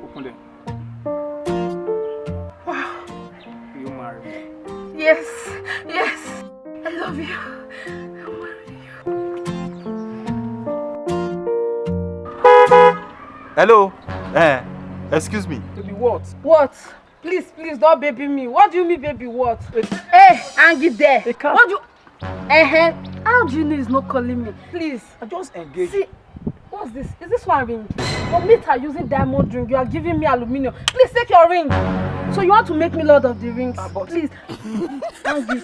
Open them. Wow. Will you marry me? Yes. Yes. I love you. I'll marry you. Hello? Excuse me. Baby, what? What? Please, don't baby me. What do you mean, baby? What? Hey, Angie there. What do you... How do you know he's not calling me? Please. I just engaged. See, what's this? Is this one ring? Your mates are using diamond ring. You are giving me aluminium. Please take your ring. So you want to make me lord of the rings? Please. Angie.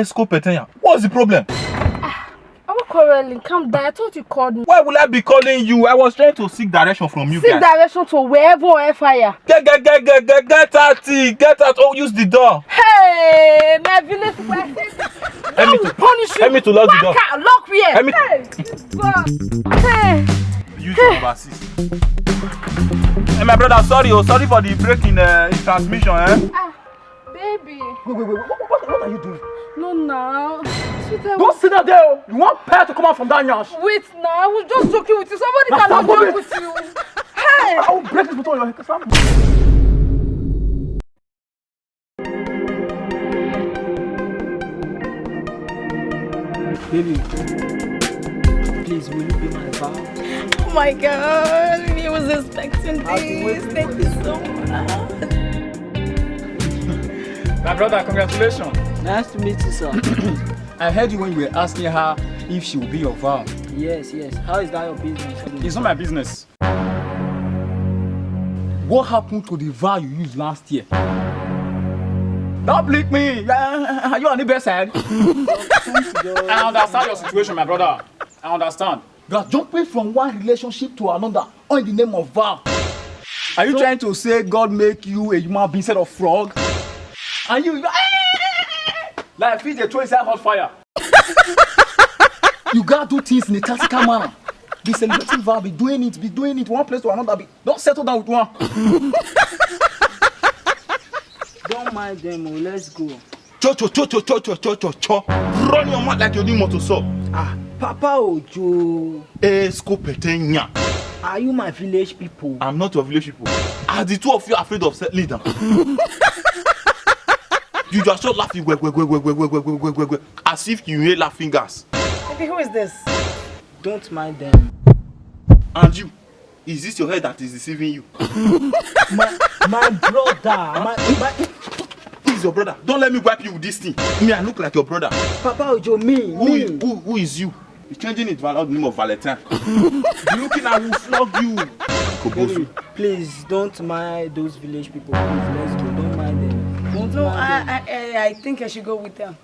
Scope Etenya, what's the problem? I'm not quarreling. Calm down. I thought you called me. Why will I be calling you? I was trying to seek direction from you guys. Seek direction to wherever or fire. Get out, get out. Oh, use the door. Hey, my village person. Help me to punish you. Help me to lock the door. Lock here. Help me. Hey. Use your overseas. Hey, my brother, sorry for the break in transmission, Baby. Wait. What are you doing? No, now. Don't sit down there. You want pear to come out from that nyash. Wait, now. I was just joking with you. Somebody cannot joke with you. Hey. I will break this bottle on your head. Baby, please, will you be my vow? Oh my God, he was expecting this. Thank you so much. My brother, congratulations. Nice to meet you, sir. I heard you when you were asking her if she will be your vow. Yes. How is that your business? It's not my business. What happened to the vow you used last year? Don't blink me. Are you on the best side? I understand your situation, my brother. I understand. You are jumping from one relationship to another all in the name of vow. Are you trying to say God make you a human being instead of frog? And you like fish they throw inside hot fire. You gotta do things in a classical manner. Be celebrating vow, be doing it one place to another. Don't settle down with one. Don't mind them, let's go. Cho. Run your mouth like you're doing motor saw. Papa Ojo. Scope Etenya. Are you my village people? I'm not your village people. Are the two of you afraid of settling down? You just start laughing as if you ain't laughing gas. Baby, who is this? Don't mind them. And you, is this your head that is deceiving you? My brother. Who is your brother? Don't let me wipe you with this thing. Me, I look like your brother. Papa Ojo, me. Who is you? You're changing it the name of Valentine. You're looking at who flog you. Baby, please don't mind those village people. Please, let's go. Don't mind them. No, I think I should go with them.